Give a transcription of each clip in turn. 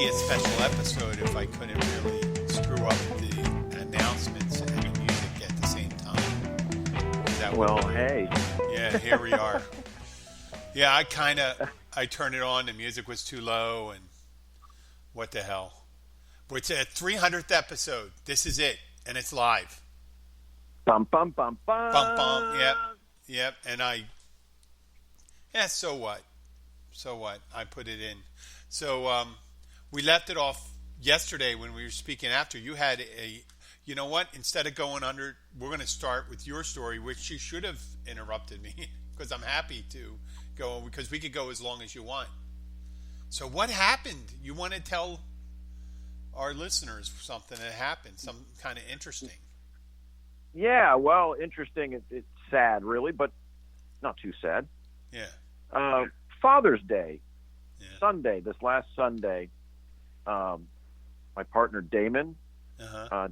be a special episode if I couldn't really screw up the announcements and the music at the same time. Is that Well, what hey. Yeah, here we are. Yeah, I turned it on. The music was too low, and what the hell? But it's a 300th episode. This is it, and it's live. Bum, bum, bum, bum. Bum, bum. Yep. And so what? So what? I put it in. So we left it off yesterday when we were speaking after. You had you know what? Instead of going under, we're going to start with your story, which you should have interrupted me because I'm happy to go, because we could go as long as you want. So what happened? You want to tell our listeners something that happened, some kind of interesting. Yeah, well, interesting. It's sad, really, but not too sad. Yeah. Father's Day, Yeah. Sunday, this last Sunday, my partner Damon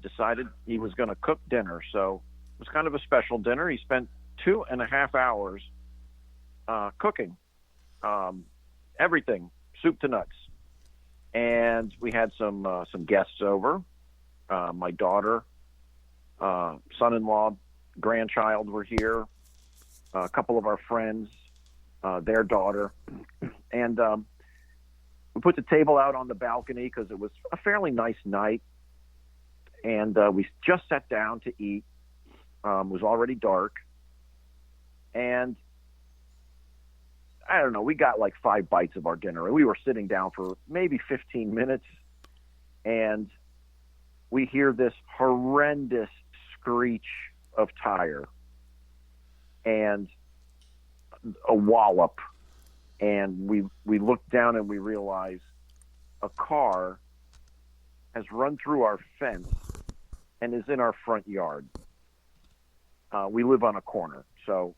decided he was going to cook dinner. So it was kind of a special dinner. He spent 2.5 hours cooking everything, soup to nuts. And we had some guests over. My daughter, son-in-law, grandchild were here. A couple of our friends, their daughter. And we put the table out on the balcony because it was a fairly nice night. And we just sat down to eat. It was already dark. And I don't know, we got like 5 bites of our dinner. And we were sitting down for maybe 15 minutes. And we hear this horrendous screech of tire and a wallop. And we look down and we realize a car has run through our fence and is in our front yard. We live on a corner, so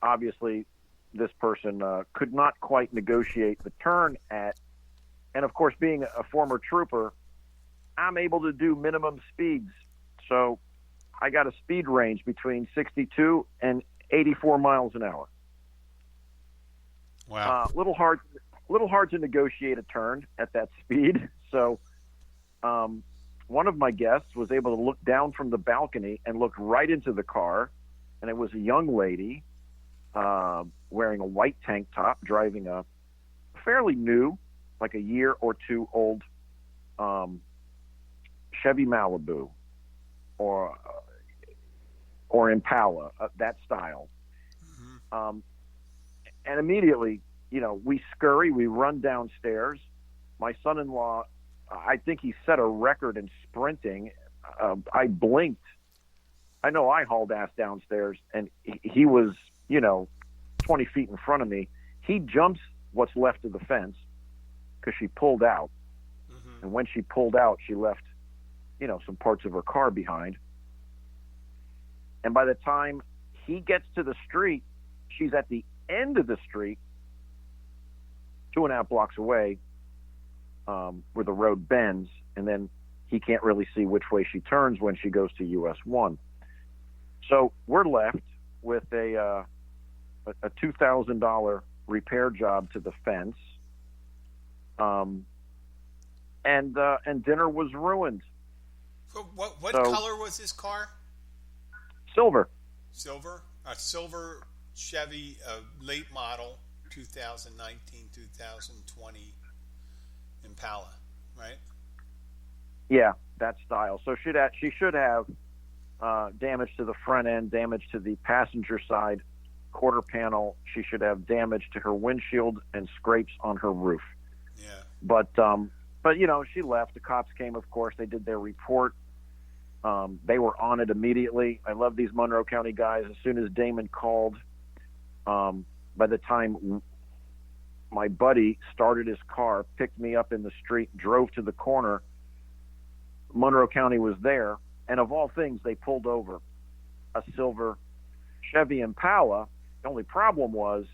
obviously this person could not quite negotiate the turn at, and of course, being a former trooper, I'm able to do minimum speeds. So I got a speed range between 62 and 84 miles an hour. Wow. Little hard to negotiate a turn at that speed. So one of my guests was able to look down from the balcony and look right into the car, and it was a young lady wearing a white tank top, driving a fairly new, like a year or two old Chevy Malibu or Impala, that style. Mm-hmm. And immediately, we scurry, we run downstairs. My son-in-law, I think he set a record in sprinting. I blinked. I know I hauled ass downstairs, and he was, 20 feet in front of me. He jumps what's left of the fence because she pulled out. Mm-hmm. And when she pulled out, she left, some parts of her car behind. And by the time he gets to the street, she's at the end of the street, 2.5 blocks away, where the road bends, and then he can't really see which way she turns when she goes to US 1. So we're left with a $2,000 repair job to the fence, and dinner was ruined. What color was this car? Silver. Silver? A silver Chevy, late model, 2019, 2020 Impala, right? Yeah, that style. So she should have damage to the front end, damage to the passenger side quarter panel. She should have damage to her windshield and scrapes on her roof. Yeah. But she left. The cops came, of course. They did their report. They were on it immediately. I love these Monroe County guys. As soon as Damon called, by the time my buddy started his car, picked me up in the street, drove to the corner, Monroe County was there. And of all things, they pulled over a silver Chevy Impala. The only problem was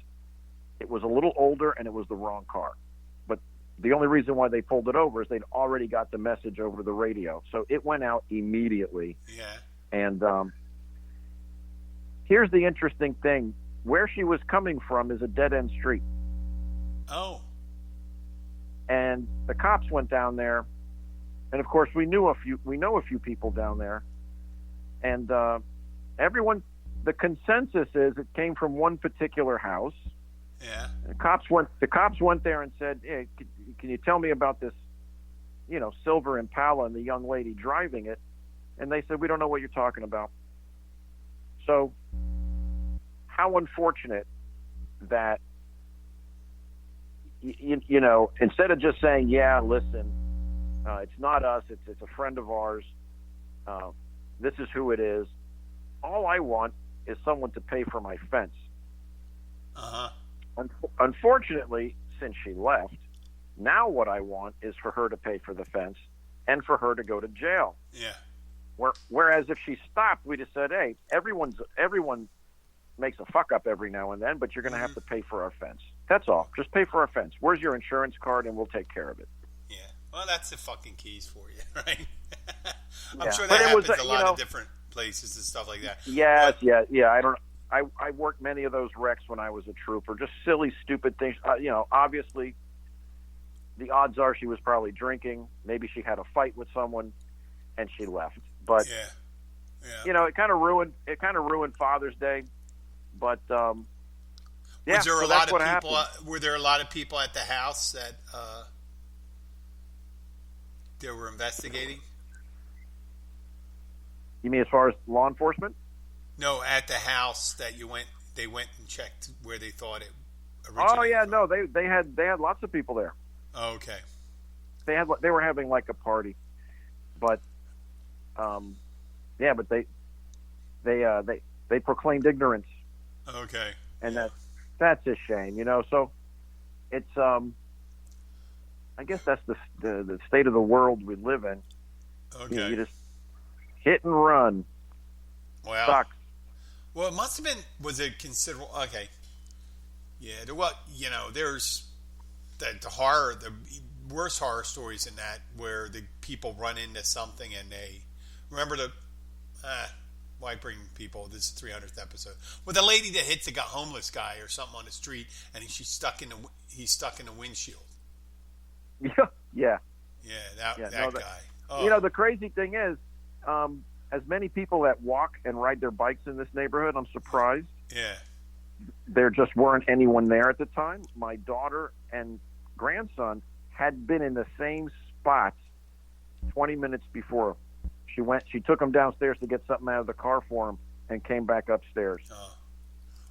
it was a little older and it was the wrong car. But the only reason why they pulled it over is they'd already got the message over the radio. So it went out immediately. Yeah. And here's the interesting thing. Where she was coming from is a dead-end street. Oh. and the cops went down there, and of course we know a few people down there, and everyone. The consensus is it came from one particular house. Yeah. The cops went there and said, "Hey, can you tell me about this, silver Impala and the young lady driving it?" And they said, "We don't know what you're talking about." So, how unfortunate that instead of just saying, "Yeah, listen, it's not us, it's a friend of ours. This is who it is. All I want is someone to pay for my fence." Uh-huh. Unfortunately, since she left, now what I want is for her to pay for the fence and for her to go to jail. Yeah. Whereas if she stopped, we'd have said, "Hey, everyone makes a fuck up every now and then, but you're going to have to pay for our fence. That's all. Just pay for our fence. Where's your insurance card, and we'll take care of it." Yeah. Well, that's the fucking keys for you, right? I'm Yeah. sure But that it was, happens a lot of different places and stuff like that. Yes, But, yeah. I worked many of those wrecks when I was a trooper. Just silly, stupid things. Obviously, the odds are she was probably drinking. Maybe she had a fight with someone, and she left. But yeah. it kind of ruined Father's Day. But Was there a so lot that's of people? happened. Were there a lot of people at the house that they were investigating? You mean as far as law enforcement? No, at the house that you went. They went and checked where they thought it Oh originated yeah, from. no, they had lots of people there. Oh, okay. They were having like a party, but but they proclaimed ignorance, Okay. and that's a shame, So it's I guess that's the state of the world we live in. Okay. You just hit and run. Well, Sucks. Well, it must have been. Was it considerable? Okay. Yeah. There's the horror, the worst horror stories in that where the people run into something and they remember why bring people? This is the 300th episode. With a lady that hits a homeless guy or something on the street and he's stuck in the windshield. Yeah. Yeah. That No, guy. Oh. The crazy thing is, as many people that walk and ride their bikes in this neighborhood, I'm surprised. Yeah. There just weren't anyone there at the time. My daughter and grandson had been in the same spot 20 minutes before. She took him downstairs to get something out of the car for him and came back upstairs. Oh.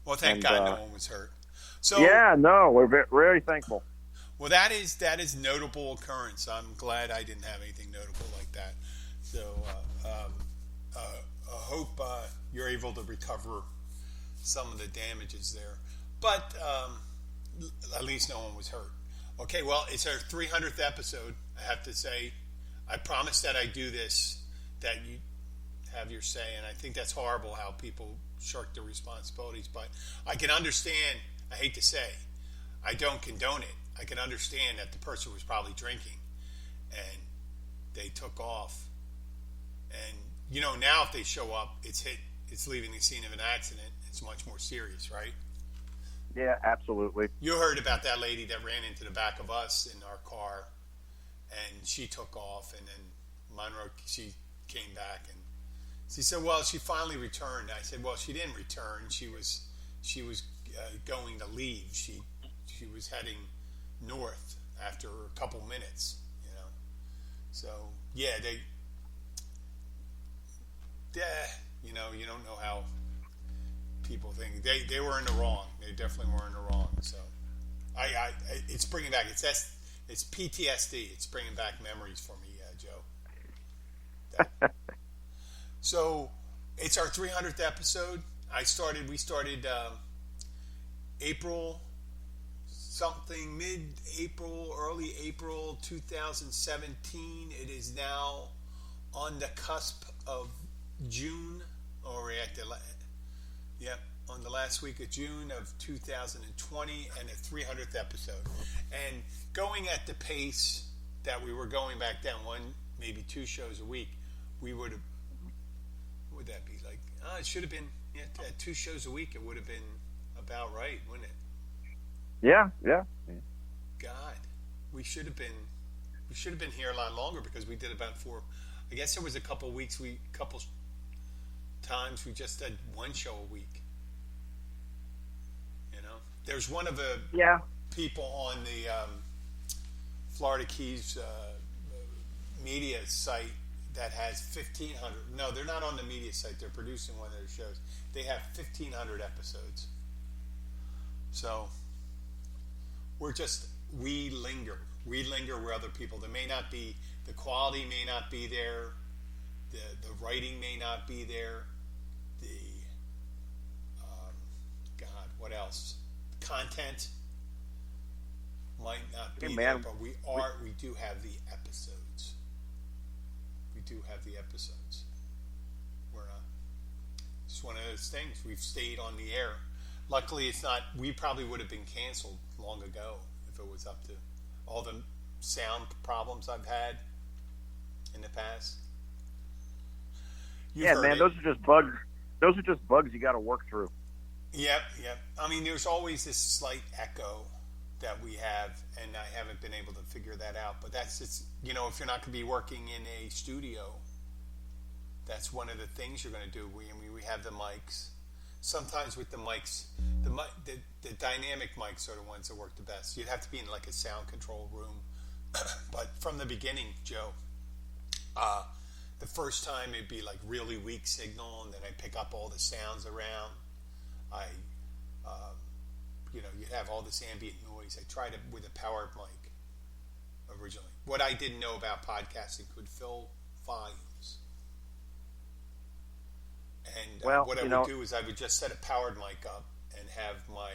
Well, thank God no one was hurt. So yeah, no, we're very thankful. Well, that is notable occurrence. I'm glad I didn't have anything notable like that. So I hope you're able to recover some of the damages there. But at least no one was hurt. Okay, well, it's our 300th episode. I have to say, I promise that I do this, that you have your say, and I think that's horrible how people shirk their responsibilities. But I can understand, I hate to say, I don't condone it. I can understand that the person was probably drinking and they took off. And, now if they show up, it's leaving the scene of an accident. It's much more serious, right? Yeah, absolutely. You heard about that lady that ran into the back of us in our car and she took off, and then Monroe, she came back and she said, well, she finally returned. I said, well, she didn't return. She was going to leave. She was heading north after a couple minutes, So yeah, you don't know how people think. They were in the wrong. They definitely were in the wrong. So it's bringing back. It's PTSD. It's bringing back memories for me, Joe. So it's our 300th episode. We started April something, mid-April, early April 2017. It is now on the cusp of June, or we're at on the last week of June of 2020, and a 300th episode. And going at the pace that we were going back then, maybe 2 shows a week, we would have, what would that be like? It should have been 2 shows a week. It would have been about right, wouldn't it? Yeah. God. We should have been. We should have been here a lot longer because we did about four. I guess there was a couple weeks. Couple times we just did one show a week. You know, there's one of the Yeah. people on the Florida Keys media site that has 1,500. No, they're not on the media site. They're producing one of their shows. They have 1,500 episodes. So we linger. We linger where other people. There may not be the quality, may not be there. The writing may not be there. The God, what else? Content might not be there, but we do have the episodes. We do have the episodes. We're not. It's one of those things. We've stayed on the air. Luckily, it's not. We probably would have been canceled long ago if it was up to all the sound problems I've had in the past. Yeah, man, it. those are just bugs. Those are just bugs you got to work through. Yep. I mean, there's always this slight echo that we have, and I haven't been able to figure that out. But that's just, if you're not going to be working in a studio, that's one of the things you're going to do. We have the mics. Sometimes with the mics, the dynamic mics are the ones that work the best. You'd have to be in like a sound control room. But from the beginning, Joe, the first time it'd be like really weak signal, and then I pick up all the sounds around. You'd have all this ambient noise. I tried it with a powered mic originally. What I didn't know about podcasting could fill volumes. And what I would do is I would just set a powered mic up and have my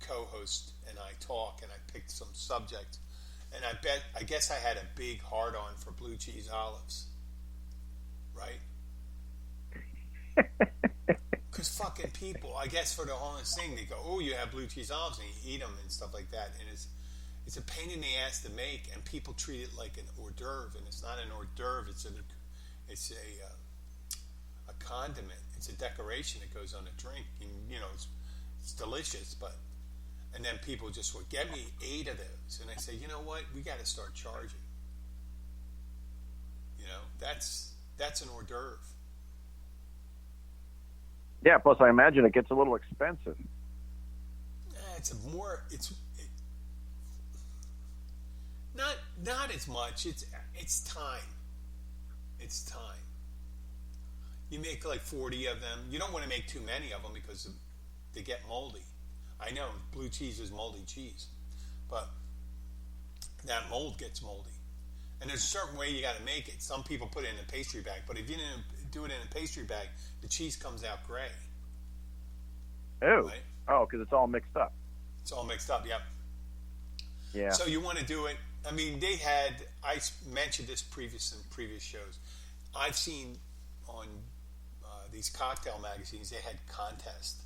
co-host and I talk, and I picked some subject. And I guess I had a big hard-on for blue cheese olives. Right? Because fucking people, I guess for the honest thing, they go, oh, you have blue cheese olives, and you eat them and stuff like that. And it's a pain in the ass to make, and people treat it like an hors d'oeuvre, and it's not an hors d'oeuvre. It's a condiment. It's a decoration that goes on a drink. And, it's delicious, and then people just would get me 8 of those, and I say, you know what? We got to start charging. That's an hors d'oeuvre. Yeah, plus I imagine it gets a little expensive. Not as much. It's time. It's time. You make like 40 of them. You don't want to make too many of them because they get moldy. I know blue cheese is moldy cheese, but that mold gets moldy. And there's a certain way you got to make it. Some people put it in a pastry bag, but if you didn't do it in a pastry bag, the cheese comes out gray. Oh, right? Because it's all mixed up. It's all mixed up, yep. Yeah. So you want to do it. I mean, I mentioned this in previous shows. I've seen on these cocktail magazines, they had contests.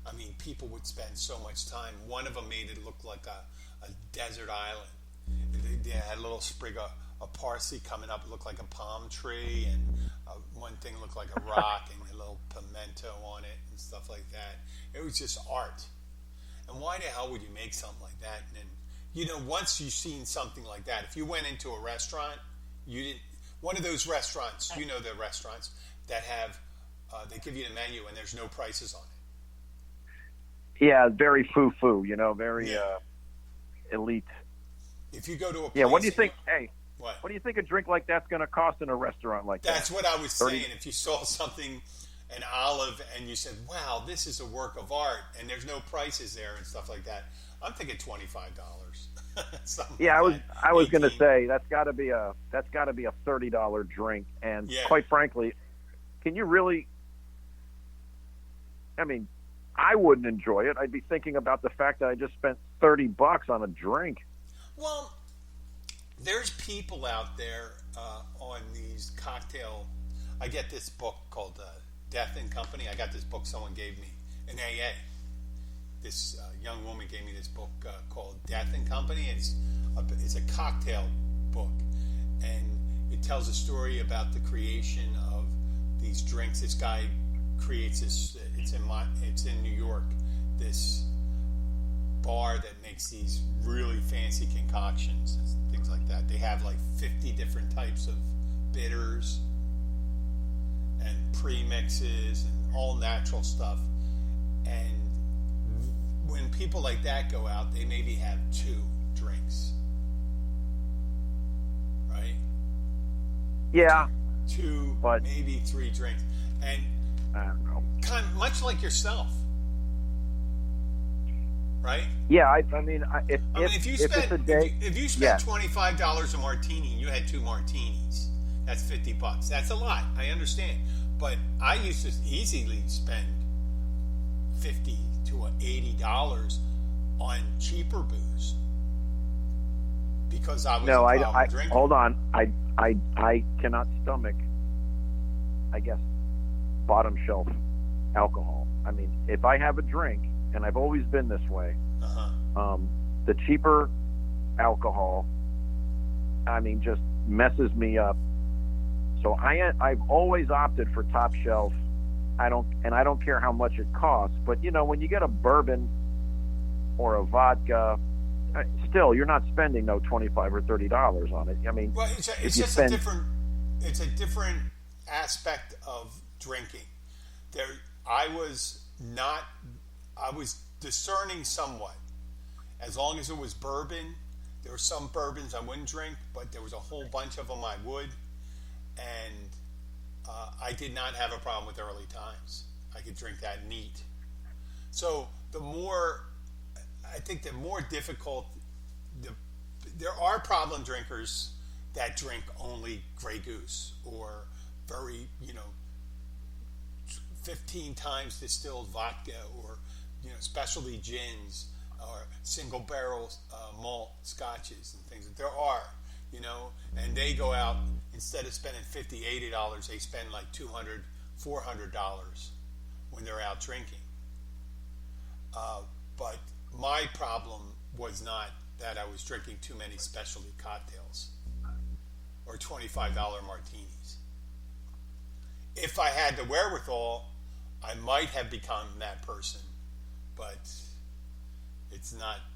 I mean, people would spend so much time. One of them made it look like a desert island. They had a little sprig of parsley coming up. It looked like a palm tree, and one thing looked like a rock, and a little pimento on it, and stuff like that. It was just art. And why the hell would you make something like that? And then, once you've seen something like that, if you went into a restaurant, one of those restaurants, the restaurants that have, they give you the menu and there's no prices on it. Yeah, very foo-foo, very elite. If you go to a place... Yeah, what do you think... What do you think a drink like that's going to cost in a restaurant like that? That's what I was saying. If you saw something, an olive, and you said, wow, this is a work of art, and there's no prices there and stuff like that, I'm thinking $25. Yeah, I was going to say that's got to be a $30 drink, and quite frankly, can you really? I mean, I wouldn't enjoy it. I'd be thinking about the fact that I just spent $30 on a drink. Well, there's people out there on these cocktail. I get this book called Death and Company. I got this book someone gave me in AA. This young woman gave me this book called Death and Company. It's a cocktail book, and it tells a story about the creation of these drinks. This guy creates this. It's in New York. This bar that makes these really fancy concoctions and things like that. They have like 50 different types of bitters and premixes and all natural stuff. And when people like that go out, they maybe have two drinks, right? Yeah, Two, but maybe three drinks, and I don't know. kind of much like yourself, right? Yeah, I mean, If you if spent it's a day, if you spent yes. $25 a martini, and you had two martinis. That's $50. That's a lot. I understand, but I used to easily spend $50 to $80 on cheaper booze because I was No, a problem drinker. hold on. I cannot stomach, I guess, bottom shelf alcohol. I mean, if I have a drink, and I've always been this way, the cheaper alcohol, I mean, just messes me up. So I've always opted for top shelf. I don't care how much it costs, but when you get a bourbon or a vodka, still you're not spending no $25 or $30 on it. I mean, Well, it's just a different. It's a different aspect of drinking. There, I was not. I was discerning somewhat. As long as it was bourbon, there were some bourbons I wouldn't drink, but there was a whole bunch of them I would, and I did not have a problem with early times. I could drink that neat. So I think the more difficult, there are problem drinkers that drink only Grey Goose or very, 15 times distilled vodka or, specialty gins or single barrel malt scotches and things. There are, and they go out, instead of spending $50, $80, they spend like $200, $400 when they're out drinking. But my problem was not that I was drinking too many specialty cocktails or $25 martinis. If I had the wherewithal, I might have become that person, but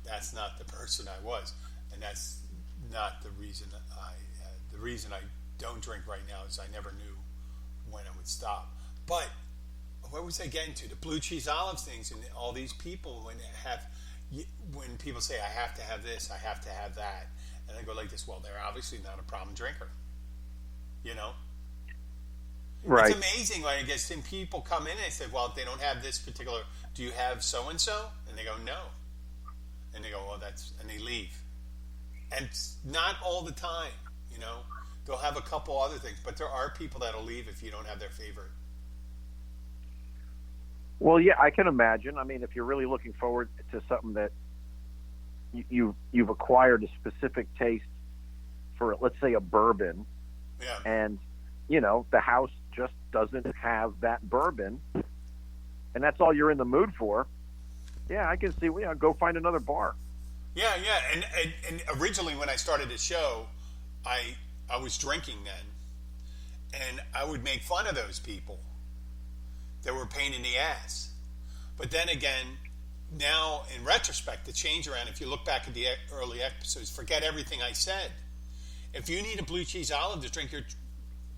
that's not the person I was, and that's not the reason the reason I don't drink right now is I never knew when I would stop. But what was I getting to? The blue cheese olives things, and all these people when people say I have to have this, I have to have that, and I go like this. Well, they're obviously not a problem drinker, right? It's amazing. Like I guess some people come in and they say, well, if they don't have this particular, do you have so and so? And they go no, and they go, well, and they leave. And it's not all the time, They'll have a couple other things, but there are people that'll leave if you don't have their favorite. Well, yeah, I can imagine. I mean, if you're really looking forward to something that you've acquired a specific taste for, let's say, a bourbon, yeah, and the house just doesn't have that bourbon, and that's all you're in the mood for. Yeah, I can see. Go find another bar. Yeah, and originally when I started the show, I was drinking then, and I would make fun of those people that were a pain in the ass. But then again, now in retrospect, the change around, if you look back at the early episodes, forget everything I said. If you need a blue cheese olive to drink your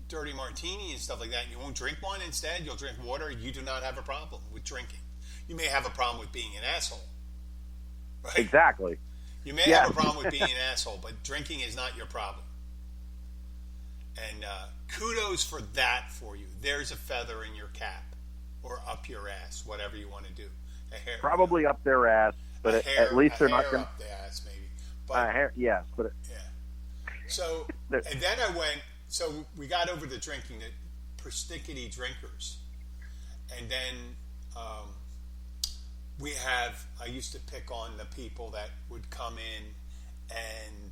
dirty martini and stuff like that, and you won't drink one instead, you'll drink water, you do not have a problem with drinking. You may have a problem with being an asshole. Right? Exactly. You may have a problem with being an asshole, but drinking is not your problem. And kudos for that for you. There's a feather in your cap or up your ass, whatever you want to do. A hair, Probably up their ass, but at least they're not going to... up the ass, maybe. But, yes, but... Yeah. So, and then so we got over the drinking, the persnickety drinkers. And then I used to pick on the people that would come in, and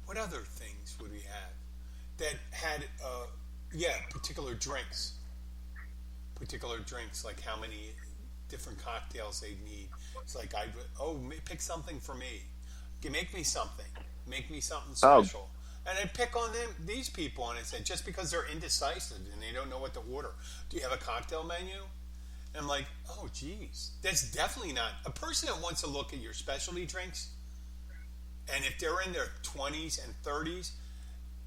what other things would we have that had particular drinks, like how many different cocktails they'd need. It's like pick something for me, make me something special. And I'd pick on these people, and I said, just because they're indecisive and they don't know what to order, do you have a cocktail menu? I'm like, oh, geez, that's definitely not a person that wants to look at your specialty drinks. And if they're in their 20s and 30s,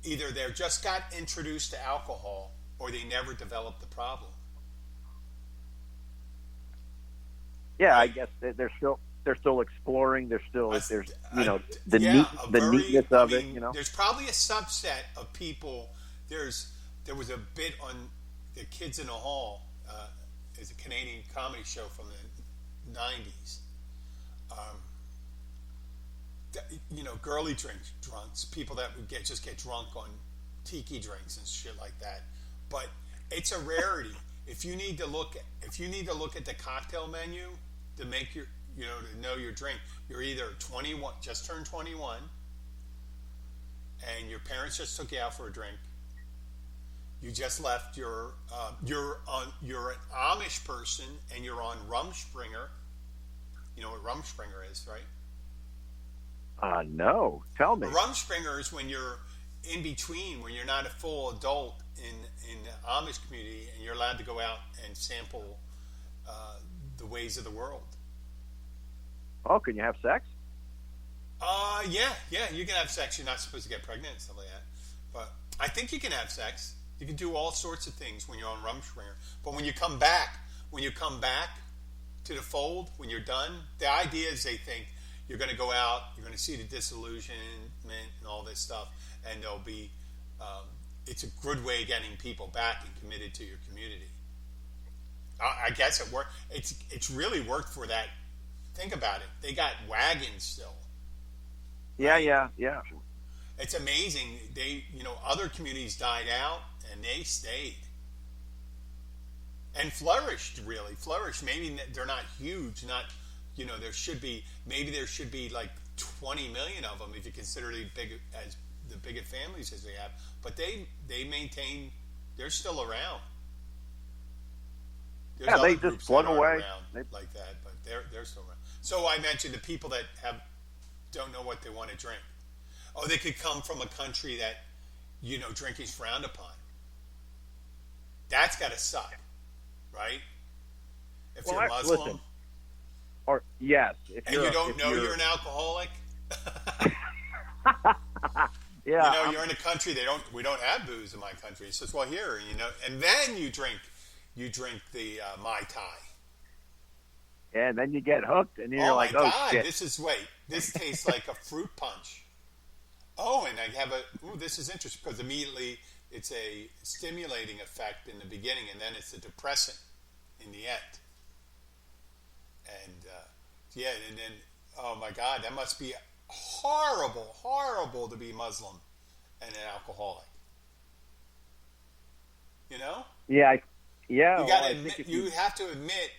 either they're just got introduced to alcohol or they never developed the problem. Yeah, I Right? guess they're still exploring. There's the Yeah, the neatness I of it. mean, there's probably a subset of people. There was a bit on the Kids in the Hall, is a Canadian comedy show from the 90s. Um, girly drunks, people that would just get drunk on tiki drinks and shit like that. But it's a rarity. If you need to look at the cocktail menu to make to know your drink, you're either 21, just turned 21, and your parents just took you out for a drink. You just left you're an Amish person and you're on Rumspringa. You know what Rumspringa is, right? No, tell A me. Rumspringa is when you're in between, when you're not a full adult in the Amish community, and you're allowed to go out and sample the ways of the world. Oh, can you have sex? Yeah, you can have sex. You're not supposed to get pregnant and stuff like that. But I think you can have sex. You can do all sorts of things when you're on Rumspringa. But when you come back to the fold, when you're done, the idea is they think you're going to go out, you're going to see the disillusionment and all this stuff, and there'll be, it's a good way of getting people back and committed to your community. I guess it worked. It's really worked for that. Think about it. They got wagons still. Yeah, Right? yeah. It's amazing. Other communities died out and they stayed and flourished. Really flourished. Maybe they're not huge. Not, there should be like 20 million of them if you consider the big families as they have. But they maintain. They're still around. There's Yeah, they other just groups float that aren't away. around like that, but they're still around. So I mentioned the people that don't know what they want to drink. Oh, they could come from a country that drinking's frowned upon. That's got to suck, right? If Well, you're Muslim listen. Or yes, if and you don't know you're an alcoholic, yeah, you're in a country we don't have booze in my country. It says, well, here, and then you drink the Mai Tai. and then you get hooked, and you're Oh like, my oh God, shit. this tastes like a fruit punch. Oh, and I have this is interesting because immediately it's a stimulating effect in the beginning, and then it's a depressant in the end. And and then oh my God, that must be horrible, horrible to be Muslim and an alcoholic. Yeah, yeah. You well, got to I admit, think if you have to admit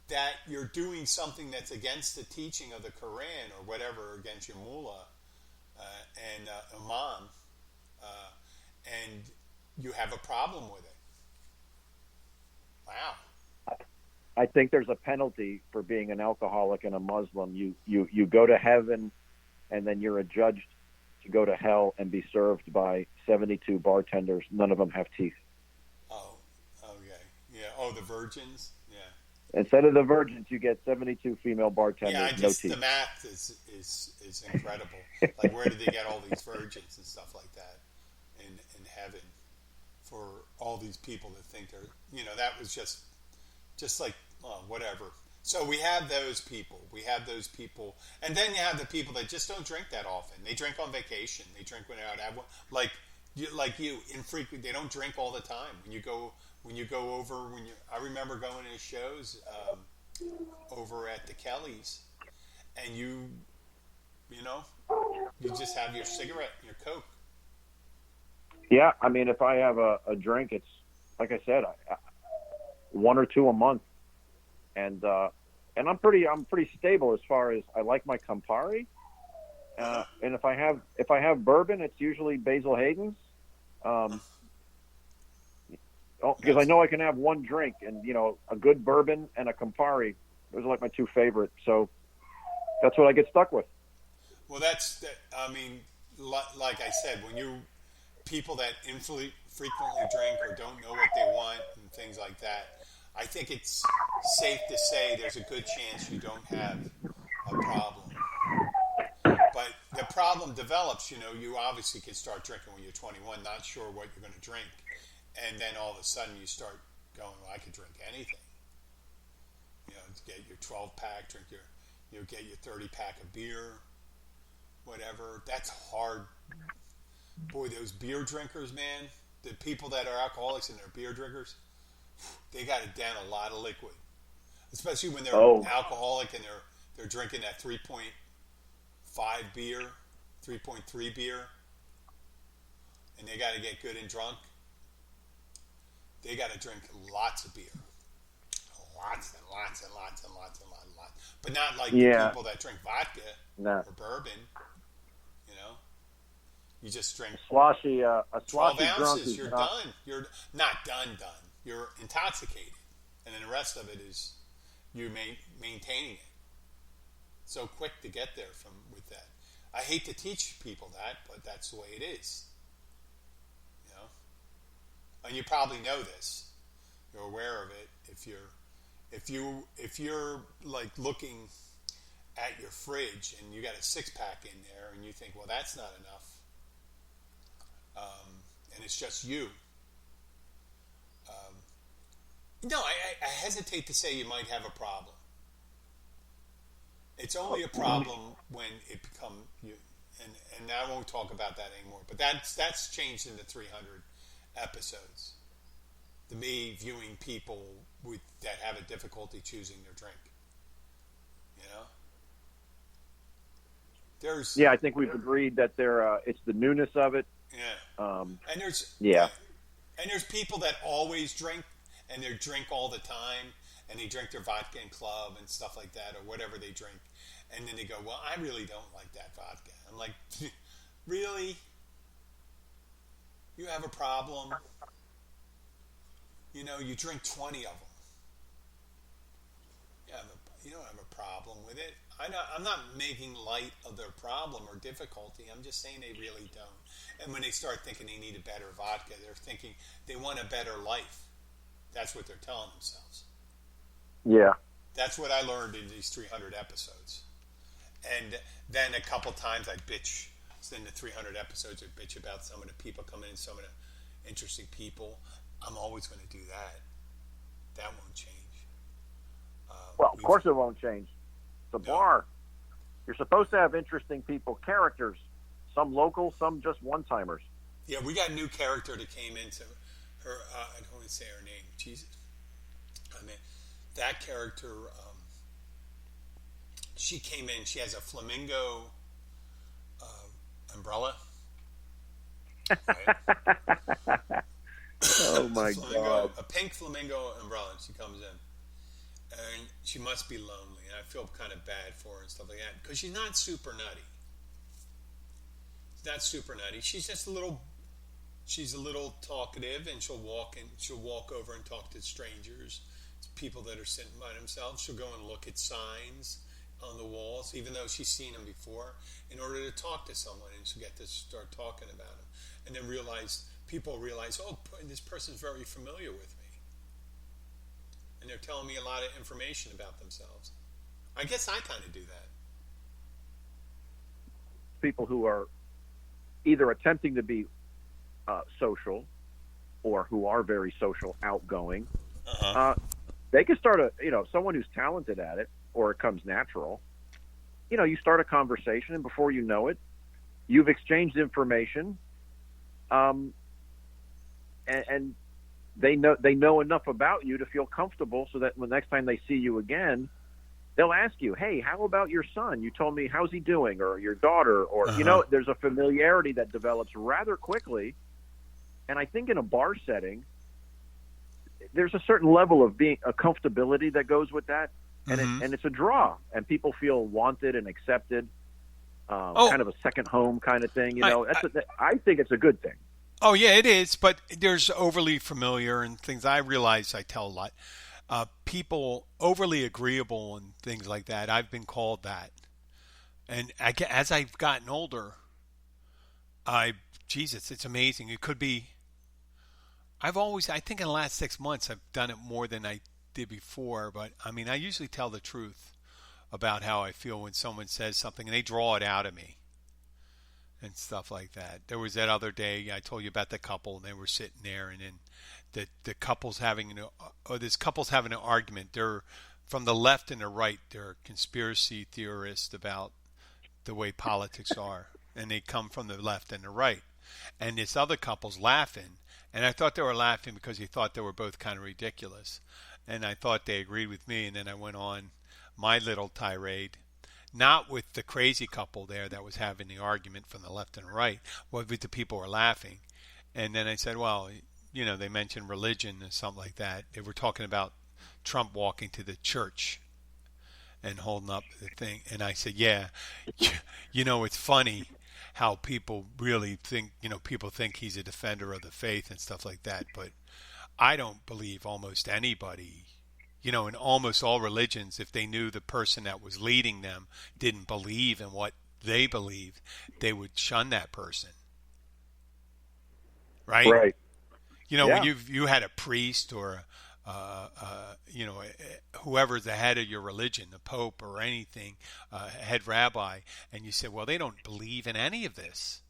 that you're doing something that's against the teaching of the Quran or whatever, against your mullah and imam, and you have a problem with it. Wow. I think there's a penalty for being an alcoholic and a Muslim. You go to heaven, and then you're adjudged to go to hell and be served by 72 bartenders. None of them have teeth. Oh, okay. Yeah. Oh, the virgins. Yeah. Instead of the virgins, you get 72 female bartenders, Yeah. no teeth. The math is incredible. Like, where did they get all these virgins and stuff like that in heaven for all these people that think they're, that was just like, whatever. So we have those people. And then you have the people that just don't drink that often. They drink on vacation. They drink when they're out. Have one, like you, infrequent. They don't drink all the time. When you go over, I remember going to shows over at the Kellys, and you just have your cigarette and your Coke. Yeah, I mean, if I have a drink, it's like I said, one or two a month, and I'm pretty stable as far as I like my Campari, and if I have bourbon, it's usually Basil Hayden's, because I know I can have one drink, and a good bourbon and a Campari, those are like my two favorite, so that's what I get stuck with. Well, I mean, like I said, when people that frequently drink or don't know what they want and things like that, I think it's safe to say there's a good chance you don't have a problem. But the problem develops, you obviously can start drinking when you're 21, not sure what you're going to drink. And then all of a sudden you start going, well, I could drink anything. Get your 12 pack, get your 30 pack of beer, whatever. That's hard. Boy, those beer drinkers, man, the people that are alcoholics and they're beer drinkers, they got to down a lot of liquid. Especially when they're alcoholic and they're drinking that 3.5 beer, 3.3 beer, and they got to get good and drunk. They got to drink lots of beer. Lots and lots and lots and lots and lots and lots. But not like the people that drink vodka or bourbon. You just drink a 12 drunk ounces, you're done. You're not done. You're intoxicated. And then the rest of it is you maintaining it. So quick to get there with that. I hate to teach people that, but that's the way it is. And you probably know this. You're aware of it if you're like looking at your fridge and you got a 6-pack in there and you think, well, that's not enough, and it's just you. I hesitate to say you might have a problem. It's only a problem when it becomes you, and I won't talk about that anymore. But that's changed in the 300 episodes. To me, viewing people that have a difficulty choosing their drink. I think we've agreed that it's the newness of it. Yeah. And there's people that always drink and they drink all the time and they drink their vodka in club and stuff like that or whatever they drink, and then they go, well, I really don't like that vodka. I'm like, really? You have a problem? You drink 20 of them. You don't have a problem with it. I'm not making light of their problem or difficulty. I'm just saying they really don't. And when they start thinking they need a better vodka, they're thinking they want a better life. That's what they're telling themselves. Yeah. That's what I learned in these 300 episodes. And then a couple times I bitch. In the 300 episodes, I bitch about some of the people coming in, some of the interesting people. I'm always going to do that. That won't change. Well, of course it won't change. The bar. You're supposed to have interesting people, characters. Some local, some just one-timers. Yeah, we got a new character that came into her. I don't want to say her name. Jesus. I mean, that character, she came in. She has a flamingo umbrella. Right? Oh, my God. A pink flamingo umbrella. And she comes in. And she must be lonely. And I feel kind of bad for her and stuff like that. Because she's not super nutty. She's not super nutty. She's just she's a little talkative, and she'll walk over and talk to strangers, people that are sitting by themselves. She'll go and look at signs on the walls, even though she's seen them before, in order to talk to someone, and she'll get to start talking about them. And then people realize, oh, this person's very familiar with me. And they're telling me a lot of information about themselves. I guess I kind of do that. People who are either attempting to be social or who are very social, outgoing, they can start someone who's talented at it, or it comes natural. You start a conversation, and before you know it, you've exchanged information, and they know enough about you to feel comfortable, so that when the next time they see you again, they'll ask you, hey, how about your son? You told me, how's he doing? Or your daughter? Or, there's a familiarity that develops rather quickly. And I think in a bar setting, there's a certain level of a comfortability that goes with that. And it's a draw. And people feel wanted and accepted, kind of a second home kind of thing. I think it's a good thing. Oh, yeah, it is. But there's overly familiar and things. I realize I tell a lot. People overly agreeable and things like that. I've been called that. And as I've gotten older, Jesus, it's amazing. It could be, I think in the last 6 months, I've done it more than I did before, but I mean, I usually tell the truth about how I feel when someone says something and they draw it out of me and stuff like that. There was that other day I told you about the couple, and they were sitting there, and then the couple's having this couple's having an argument. They're from the left and the right. They're conspiracy theorists about the way politics are, and they come from the left and the right. And this other couple's laughing, and I thought they were laughing because he thought they were both kind of ridiculous, and I thought they agreed with me. And then I went on my little tirade, not with the crazy couple there that was having the argument from the left and the right, but with the people who were laughing. And then I said, well, they mentioned religion and something like that. They were talking about Trump walking to the church and holding up the thing. And I said, yeah, it's funny how people really think, people think he's a defender of the faith and stuff like that. But I don't believe almost anybody, in almost all religions, if they knew the person that was leading them didn't believe in what they believed, they would shun that person. Right? Right. When you had a priest or whoever's the head of your religion, the Pope or anything, head rabbi, and you said, well, they don't believe in any of this.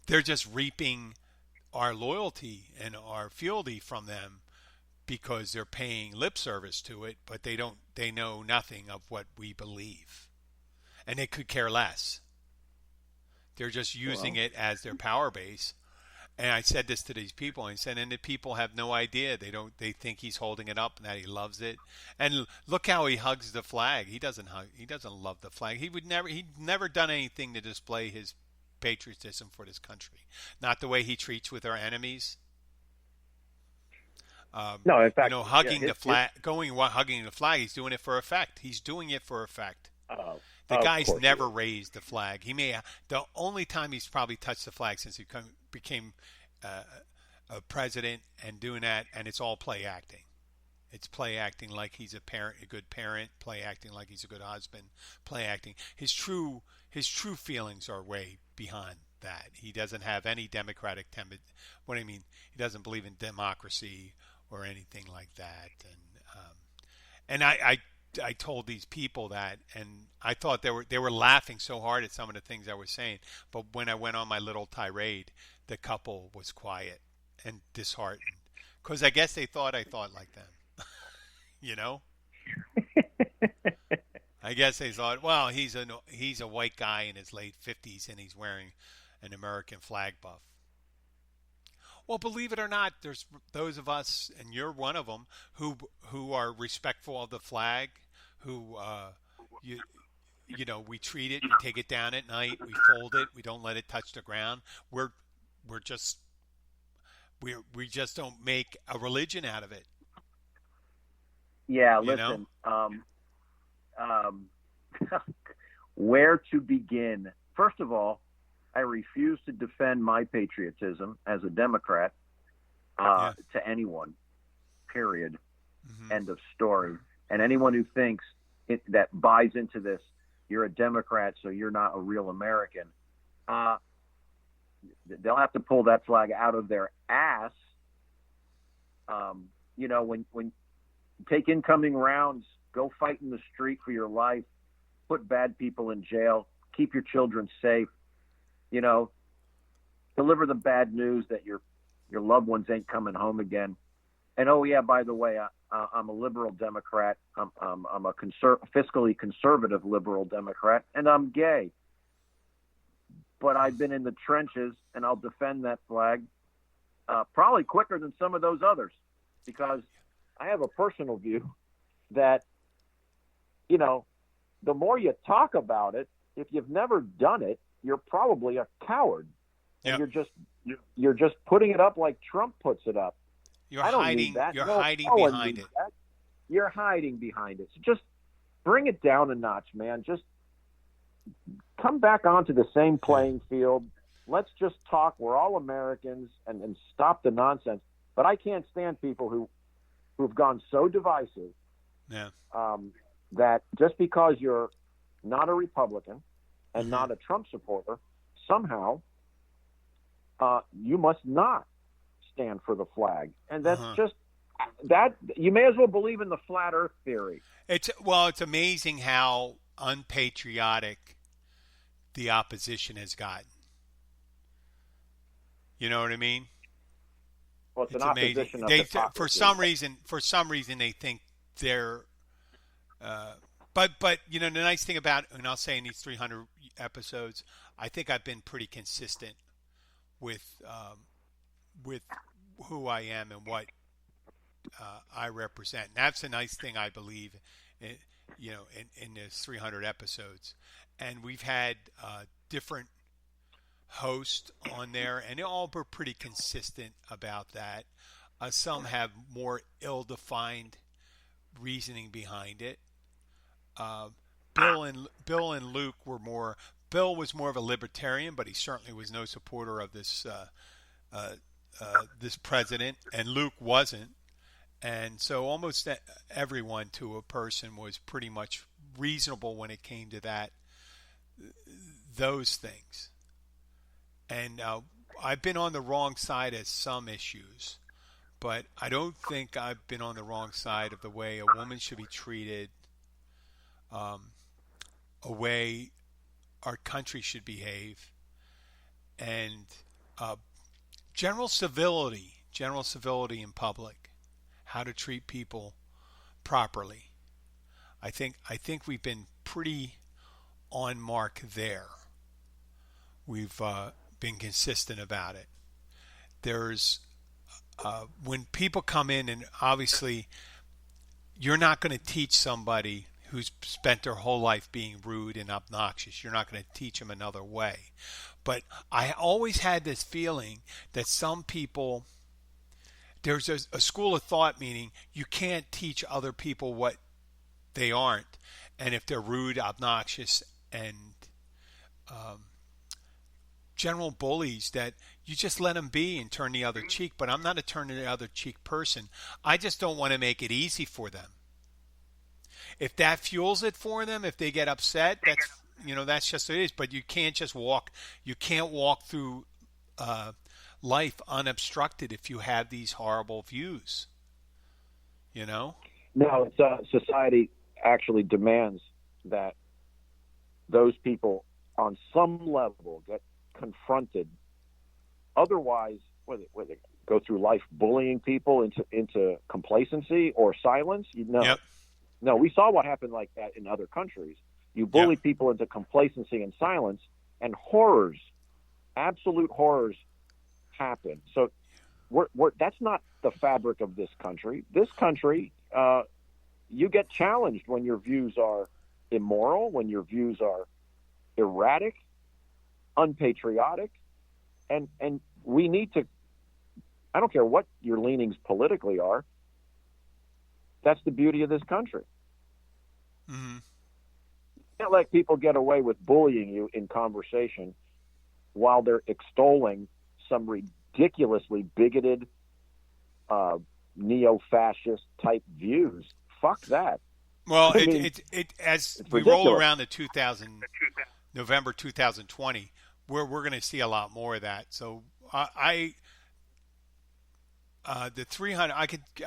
They're just reaping our loyalty and our fealty from them because they're paying lip service to it, but they know nothing of what we believe. And they could care less. They're just using it as their power base. And I said this to these people, and I said, and the people have no idea. They think he's holding it up and that he loves it. And look how he hugs the flag. He doesn't love the flag. He'd never done anything to display his patriotism for this country. Not the way he treats with our enemies. No, in fact, hugging the flag, hugging the flag. He's doing it for effect. He's doing it for effect. The guy's never raised the flag. The only time he's probably touched the flag since he became a president and doing that, and it's all play acting. It's play acting like he's a good parent, play acting like he's a good husband, play acting. His true feelings are way behind that. He doesn't have any democratic he doesn't believe in democracy or anything like that. And I told these people that, and I thought they were laughing so hard at some of the things I was saying. But when I went on my little tirade, the couple was quiet and disheartened because I guess they thought I thought like them. I guess they thought, well, he's a white guy in his late 50s and he's wearing an American flag buff. Well, believe it or not, there's those of us, and you're one of them, who are respectful of the flag, who we treat it, we take it down at night, we fold it, we don't let it touch the ground. We just don't make a religion out of it. Yeah, listen. Where to begin? First of all, I refuse to defend my patriotism as a Democrat to anyone, period. Mm-hmm. End of story. And anyone who thinks that buys into this, you're a Democrat, so you're not a real American, they'll have to pull that flag out of their ass. When take incoming rounds, go fight in the street for your life, put bad people in jail, keep your children safe, deliver the bad news that your loved ones ain't coming home again. And oh yeah, by the way, I'm a liberal Democrat. I'm a fiscally conservative liberal Democrat, and I'm gay. But I've been in the trenches, and I'll defend that flag probably quicker than some of those others, because I have a personal view that, the more you talk about it, if you've never done it, you're probably a coward. Yep. And you're just putting it up like Trump puts it up. You're hiding behind it. That. You're hiding behind it. So just bring it down a notch, man. Just come back onto the same playing field. Let's just talk. We're all Americans, and stop the nonsense. But I can't stand people who've gone so divisive that just because you're not a Republican and not a Trump supporter, somehow you must not stand for the flag. And that's that you may as well believe in the flat Earth theory. It's amazing how unpatriotic the opposition has gotten. You know what I mean? Well, it's an It's amazing. opposition of They hypocrisy. for some reason they think they're. But the nice thing about, and I'll say in these 300 episodes, I think I've been pretty consistent with with who I am and what I represent. And that's a nice thing I believe, in, in this 300 episodes, and we've had different hosts on there, and they all were pretty consistent about that. Some have more ill-defined reasoning behind it. Uh, Bill and Luke were more. Bill was more of a libertarian, but he certainly was no supporter of uh, this president, and Luke wasn't. And so almost everyone to a person was pretty much reasonable when it came to those things. And I've been on the wrong side of some issues, but I don't think I've been on the wrong side of the way a woman should be treated, a way our country should behave, and uh, general civility in public, how to treat people properly. I think we've been pretty on mark there. We've been consistent about it. There's when people come in, and obviously you're not going to teach somebody who's spent their whole life being rude and obnoxious. You're not going to teach them another way. But I always had this feeling that some people, there's a school of thought meaning you can't teach other people what they aren't. And if they're rude, obnoxious, and um, general bullies, that you just let them be and turn the other cheek. But I'm not a turn the other cheek person. I just don't want to make it easy for them. If that fuels it for them, if they get upset, that's just what it is. But you can't just walk. You can't walk through life unobstructed if you have these horrible views. You know. No, society actually demands that those people, on some level, get confronted. Otherwise, whether they go through life bullying people into complacency or silence, Yep. No, we saw what happened like that in other countries. You bully people into complacency and silence, and horrors, absolute horrors, happen. So that's not the fabric of this country. This country, you get challenged when your views are immoral, when your views are erratic, unpatriotic, and we need to. I don't care what your leanings politically are. That's the beauty of this country. Mm-hmm. You can't let people get away with bullying you in conversation while they're extolling some ridiculously bigoted, neo-fascist type views. Fuck that. Well, I mean, as we ridiculous. roll around to November 2020, we're going to see a lot more of that. So the 300,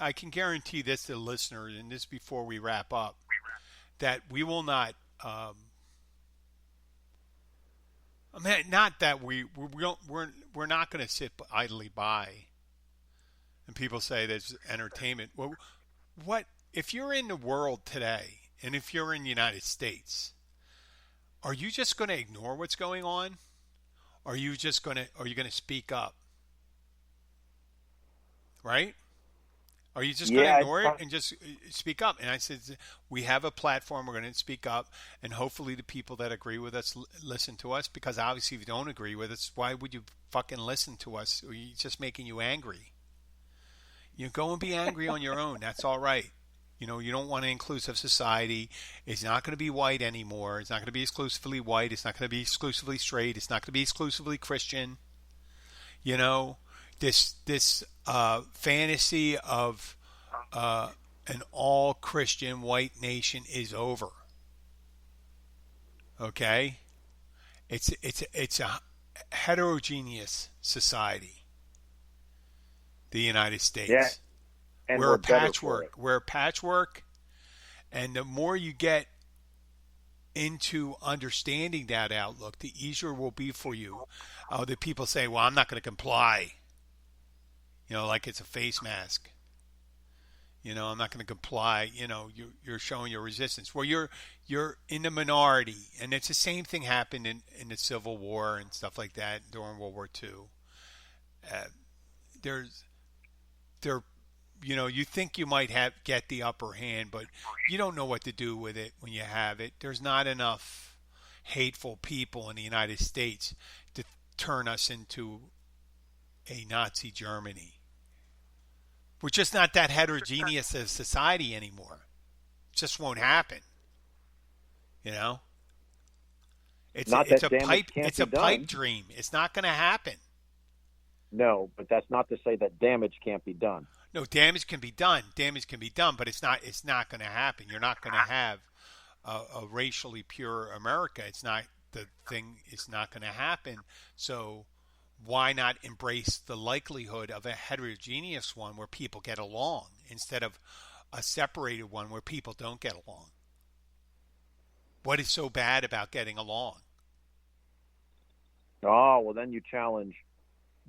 I can guarantee this to the listener, and this before we wrap up, that we will not. Not that we're not going to sit idly by, and people say there's entertainment. Well, what if you're in the world today, and if you're in the United States, are you just going to ignore what's going on? Or are you going to speak up? Right? Are you just going to ignore it and just speak up? And I said, we have a platform. We're going to speak up, and hopefully the people that agree with us listen to us. Because obviously, if you don't agree with us, why would you fucking listen to us? It's just making you angry. You go and be angry on your own. That's all right. You don't want an inclusive society. It's not going to be white anymore. It's not going to be exclusively white. It's not going to be exclusively straight. It's not going to be exclusively Christian. This fantasy of an all Christian white nation is over. Okay, it's a heterogeneous society. The United States. Yeah. and We're we're a better for it. patchwork. We're a patchwork, and the more you get into understanding that outlook, the easier it will be for you. The people say, "Well, I'm not going to comply," like it's a face mask. I'm not going to comply. You're showing your resistance. Well, you're in the minority, and it's the same thing happened in the Civil War and stuff like that during World War II. Uh, there's there, you think you might have get the upper hand, but you don't know what to do with it when you have it. There's not enough hateful people in the United States to turn us into a Nazi Germany. We're just not that heterogeneous a society anymore. It just won't happen. You know, Not it's that a damage pipe can't it's be a pipe done. dream. It's not going to happen. No, but that's not to say that damage can't be done. No, damage can be done. Damage can be done, but it's not going to happen. You're not going to have a racially pure America. It's not the thing. It's not going to happen. So why not embrace the likelihood of a heterogeneous one where people get along instead of a separated one where people don't get along? What is so bad about getting along? Oh, well, then you challenge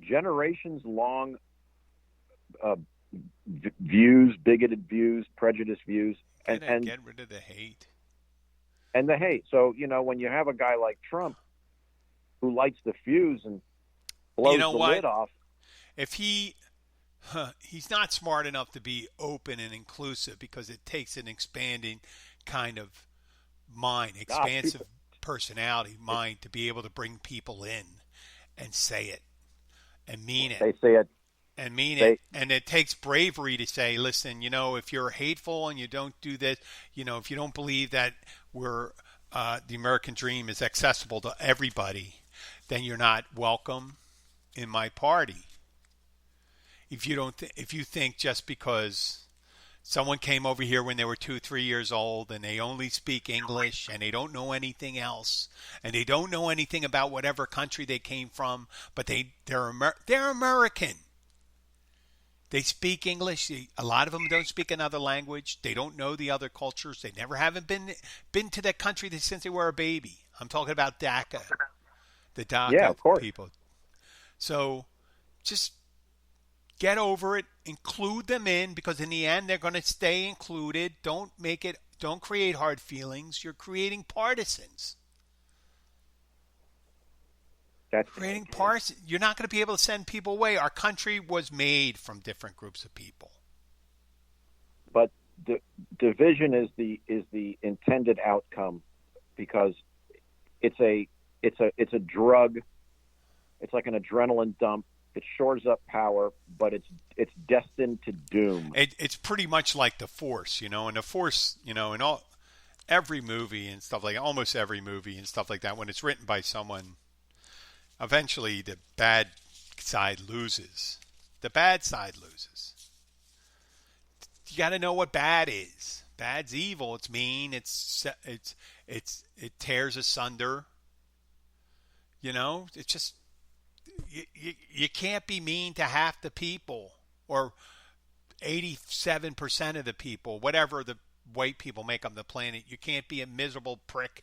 generations long uh, views, bigoted views, prejudiced views, Get rid of the hate. and the hate. So, when you have a guy like Trump who lights the fuse and blows You know the what? lid off. If he's not smart enough to be open and inclusive because it takes an expanding kind of mind, expansive personality mind to be able to bring people in and say it and mean it They say it. and mean it. And it takes bravery to say, listen, if you're hateful and you don't do this, if you don't believe that the American dream is accessible to everybody, then you're not welcome in my party. If you think just because someone came over here when they were 2, 3 years old and they only speak English and they don't know anything else and they don't know anything about whatever country they came from, but they're American. They speak English. A lot of them don't speak another language. They don't know the other cultures. They never haven't been to that country since they were a baby. I'm talking about DACA, the Yeah, DACA of course. people. So just get over it. Include them in because in the end they're going to stay included. Don't create hard feelings. You're creating partisans. Creating partisans. You're not going to be able to send people away. Our country was made from different groups of people. But division is the intended outcome because it's a drug. It's like an adrenaline dump. It shores up power, but it's destined to doom. It's pretty much like the Force, and the Force, in every movie and stuff like almost every movie and stuff like that. When it's written by someone, eventually the bad side loses. The bad side loses. You got to know what bad is. Bad's evil. It's mean. It tears asunder. It's just. You can't be mean to half the people or 87% of the people, whatever the white people make on the planet. You can't be a miserable prick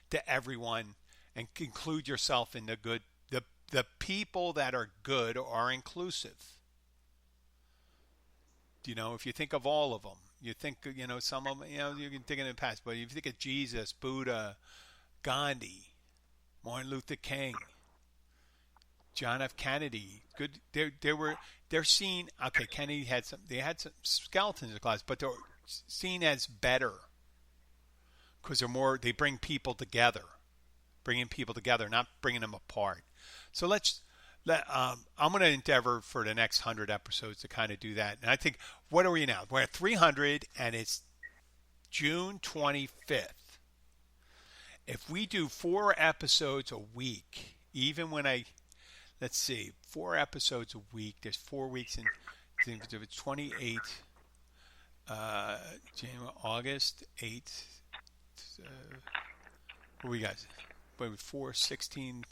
to everyone and include yourself in the good. The people that are good are inclusive. If you think of all of them, you think, some of them, you can think in the past, but if you think of Jesus, Buddha, Gandhi, Martin Luther King, John F. Kennedy, good. They're seen. Okay, Kennedy had some. They had some skeletons in the closet, but they're seen as better because they're more. They bring people together, not bringing them apart. So I'm going to endeavor for the next 100 episodes to kind of do that. And I think, what are we now? We're at 300, and it's June 25th. If we do 4 episodes a week, even when let's see, 4 episodes a week. There's 4 weeks in 28, January, August, 8. What we got? 4, 16.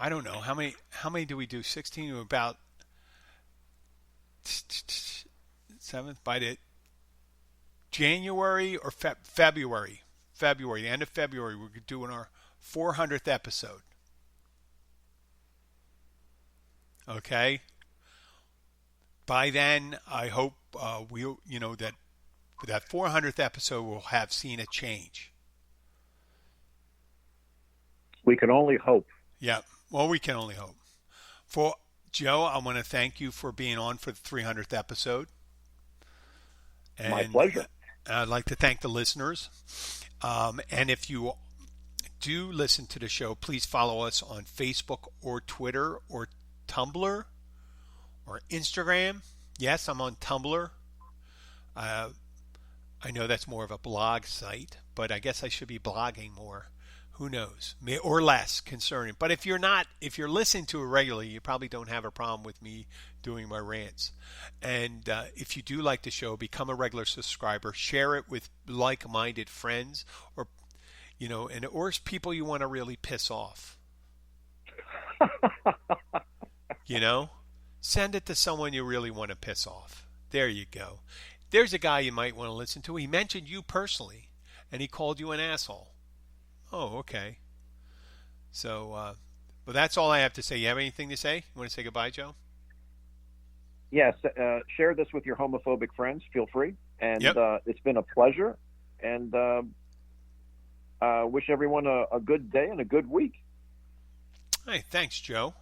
I don't know how many do we do? 16 to about 7th by the January or February, the end of February, we're doing our 400th episode. Okay. By then, I hope that for that 400th episode, we'll have seen a change. We can only hope. Yeah. Well, we can only hope. For Joe, I want to thank you for being on for the 300th episode. And my pleasure. I'd like to thank the listeners. And if you do listen to the show, please follow us on Facebook or Twitter or Tumblr or Instagram. Yes, I'm on Tumblr. I know that's more of a blog site, but I guess I should be blogging more. Who knows? Or less concerning. But if you're listening to it regularly, you probably don't have a problem with me doing my rants. And if you do like the show, become a regular subscriber. Share it with like-minded friends, or people you want to really piss off. Send it to someone you really want to piss off. There you go. There's a guy you might want to listen to. He mentioned you personally, and he called you an asshole. Oh, okay. So, well, that's all I have to say. You have anything to say? You want to say goodbye, Joe? Yes. Share this with your homophobic friends. Feel free. And yep. It's been a pleasure. And wish everyone a good day and a good week. Hey, thanks, Joe.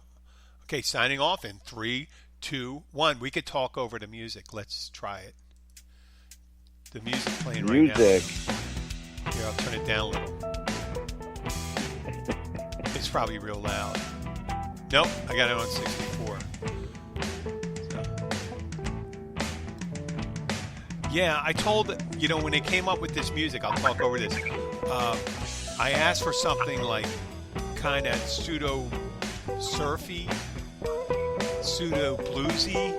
Okay, signing off in 3, 2, 1. We could talk over the music. Let's try it. The music playing right now. Here, I'll turn it down a little. It's probably real loud. Nope, I got it on 64. So. Yeah, I told, when they came up with this music, I'll talk over this. I asked for something like kind of pseudo-surfy, pseudo-bluesy,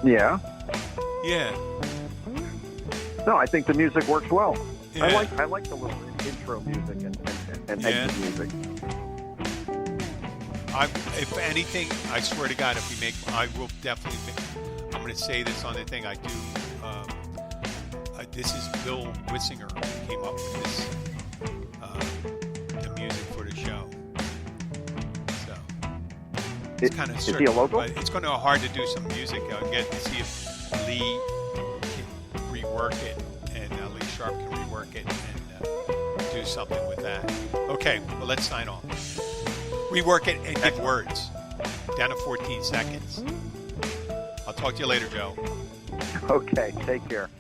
Yeah. Yeah. No, I think the music works well. Yeah. I like the little intro music and exit music. If anything, I swear to God, I will definitely I'm going to say this on the thing I do. This is Bill Wissinger who came up with the music for the show. So it's kind of is he a local? But it's going to be hard to do some music. I'll get to see if Lee can rework it, and Lee Sharp can rework it and do something with that. Okay, well, let's sign off. Rework it and give words. Down to 14 seconds. I'll talk to you later, Joe. Okay, take care.